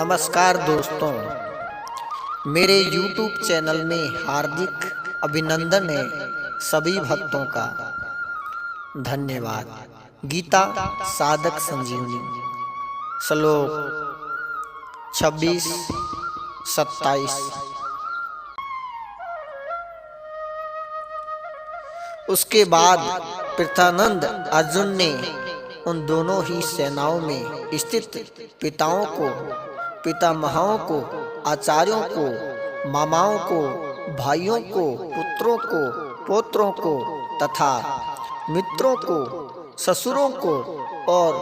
नमस्कार दोस्तों, मेरे YouTube चैनल में हार्दिक अभिनंदन है सभी भक्तों का। धन्यवाद। गीता साधक संजीवनी श्लोक 26-27। उसके बाद पृथानंद अर्जुन ने उन दोनों ही सेनाओं में स्थित पिताओं को, पितामहों को, आचार्यों को, मामाओं को, भाइयों को, पुत्रों को, पौत्रों को तथा मित्रों को, ससुरों को और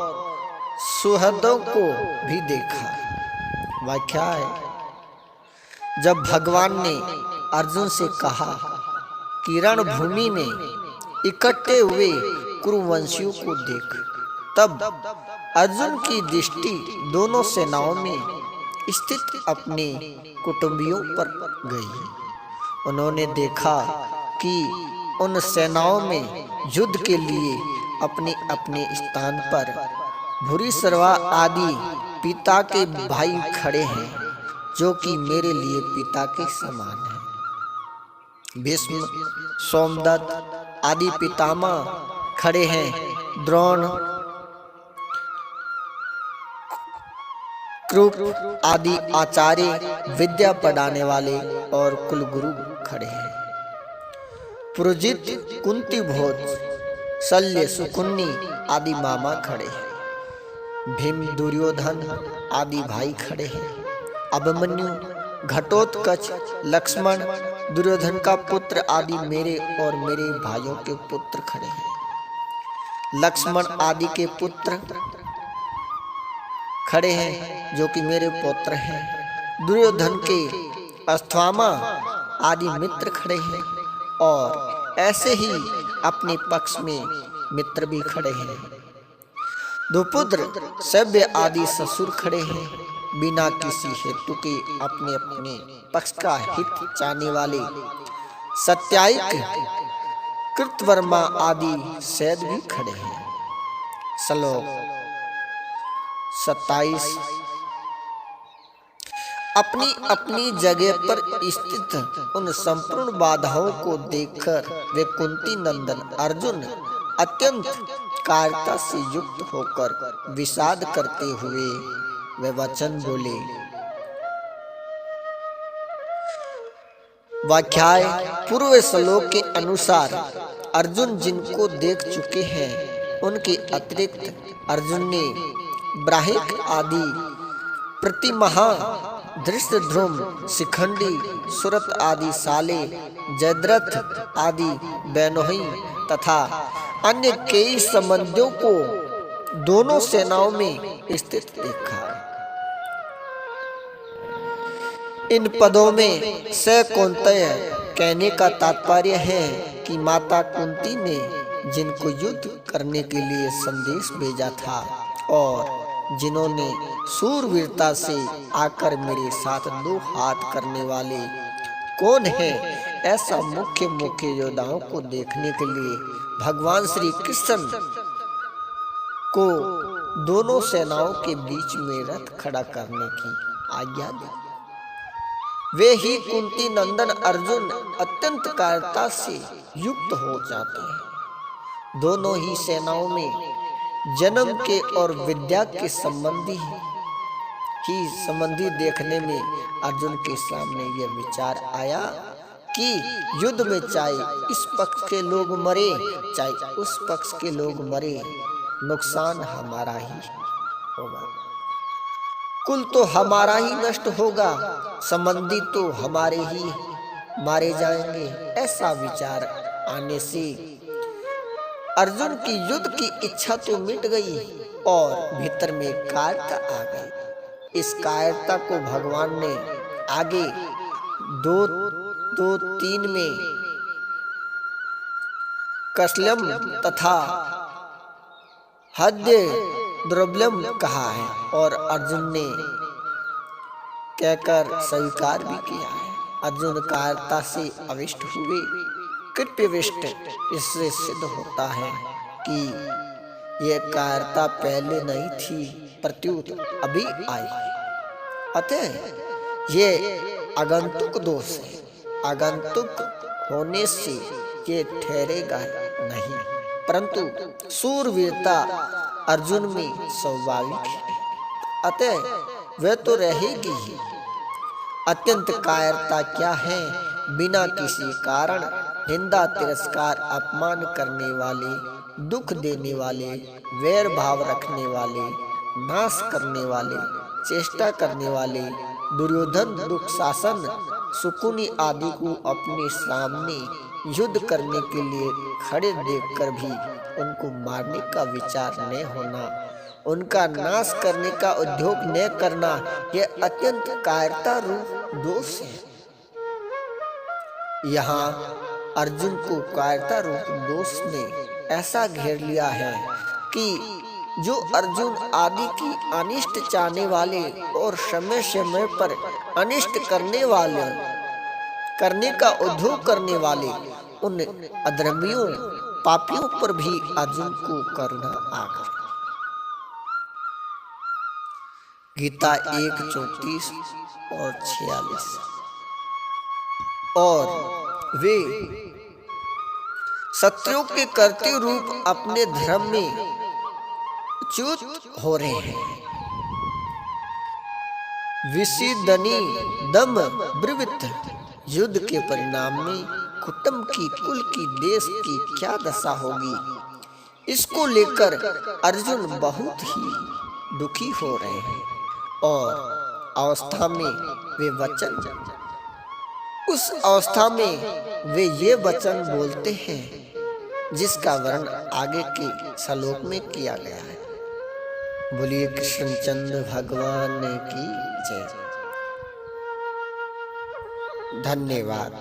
सुहृदों को भी देखा। व्याख्या है, जब भगवान ने अर्जुन से कहा कि रणभूमि में इकट्ठे हुए कुरुवंशियों को देख, तब अर्जुन की दृष्टि दोनों सेनाओं में स्थित अपने कुटुंबियों पर गई। उन्होंने देखा कि उन सेनाओं में युद्ध के लिए अपने अपने स्थान पर भूरिश्रवा आदि पिता के भाई खड़े हैं, जो कि मेरे लिए पिता के समान हैं। भीष्म, सोमदत्त आदि पितामह खड़े हैं। द्रोण, कृप आदि आचार्य, विद्या पढ़ाने वाले और कुलगुरु खड़े हैं। पुरोहित, कुंती, भोज, शल्य, सुकुन्नी आदि मामा खड़े हैं। भीम, दुर्योधन आदि भाई खड़े हैं। अभिमन्यु, घटोत्कच, लक्ष्मण, दुर्योधन का पुत्र आदि मेरे और मेरे भाइयों के पुत्र खड़े हैं। लक्ष्मण आदि के पुत्र खड़े हैं, जो कि मेरे पुत्र हैं। दुर्योधन के अश्वत्थामा आदि मित्र खड़े हैं और ऐसे ही अपने पक्ष में मित्र भी खड़े हैं। द्रुपद, सभ्य आदि ससुर खड़े हैं। बिना किसी हेतु के अपने अपने पक्ष का हित चाहने वाले सत्यायिक कृतवर्मा आदि सैद भी खड़े हैं। श्लोक 27। अपनी अपनी जगह पर स्थित उन संपूर्ण बाधाओं को देखकर वे कुंती नंदन अर्जुन अत्यंत कायरता से युक्त होकर विषाद करते हुए वे वचन बोले। व्याख्याय, पूर्व श्लोक के अनुसार अर्जुन जिनको देख चुके हैं, उनके अतिरिक्त अर्जुन ने ब्राहिक आदि प्रतिमहा, धृष्टद्युम्न, शिखंडी, सुरत आदि साले, जयद्रथ आदि बैनोही तथा अन्य कई संबंधियों को दोनों सेनाओं में स्थित देखा। इन पदों में स कौन्तेय कहने का तात्पर्य है कि माता कुंती ने जिनको युद्ध करने के लिए संदेश भेजा था और जिन्होंने शूरवीरता से आकर मेरे साथ दो हाथ करने वाले कौन है, ऐसा मुख्य योद्धाओं को देखने के लिए भगवान श्री कृष्ण को दोनों सेनाओं के बीच में रथ खड़ा करने की आज्ञा दी। वे ही कुंती नंदन अर्जुन अत्यंत कायरता से युक्त हो जाते हैं। दोनों ही सेनाओं में जन्म के और विद्या के संबंधी देखने में अर्जुन के सामने यह विचार आया कि युद्ध में चाहे इस पक्ष के लोग मरे चाहे उस पक्ष के लोग मरे, नुकसान हमारा ही होगा। कुल तो हमारा ही नष्ट होगा, संबंधी तो हमारे ही मारे जाएंगे। ऐसा विचार आने से अर्जुन की युद्ध की इच्छा तो मिट गई और भीतर में कायरता आ गई। इस कायरता को भगवान ने आगे 2:3 में कस्लम तथा हद्य द्रव्यम कहा है और अर्जुन ने कहकर स्वीकार भी किया है। अर्जुन कायरता से अविष्ट हुए, कृत्यविष्ट। इससे सिद्ध होता है कि यह कायरता पहले नहीं थी, प्रत्युत अभी आई। अतः ये आगंतुक दोष है, आगंतुक होने से ये ठहरेगा नहीं, परंतु सूरवीरता अर्जुन में स्वाभाविक है, अतः वह तो रहेगी ही। अत्यंत कायरता क्या है? बिना किसी कारण निंदा, तिरस्कार, अपमान करने वाले, दुख देने वाले, वैर भाव रखने वाले, नाश करने वाले, चेष्टा करने वाले, दुर्योधन, दुःशासन, शकुनी आदि को अपने सामने युद्ध करने के लिए खड़े देखकर भी उनको मारने का विचार न होना, उनका नाश करने का उद्योग न करना, यह अत्यंत कायरता रूप दोष है। यहाँ अर्जुन को कायरता रूप दोष ने ऐसा घेर लिया है कि जो अर्जुन आदि की अनिष्ट चाहने वाले और समय समय पर अनिष्ट करने का उद्योग करने वाले उन अधर्मियों, पापियों पर भी अर्जुन को करुणा आ गई। गीता 1:34 और 46। और वे शत्रुओं के करते रूप अपने धर्म में च्युत हो रहे हैं। विषिदनी दम ब्रवित, युद्ध के परिणाम में कुटुंब की, कुल की, देश की क्या दशा होगी, इसको लेकर अर्जुन बहुत ही दुखी हो रहे हैं। और अवस्था में वे वचन, उस अवस्था में वे ये वचन बोलते हैं जिसका वर्णन आगे के श्लोक में किया गया है। बोलिए कृष्णचंद्र भगवान की जय। धन्यवाद।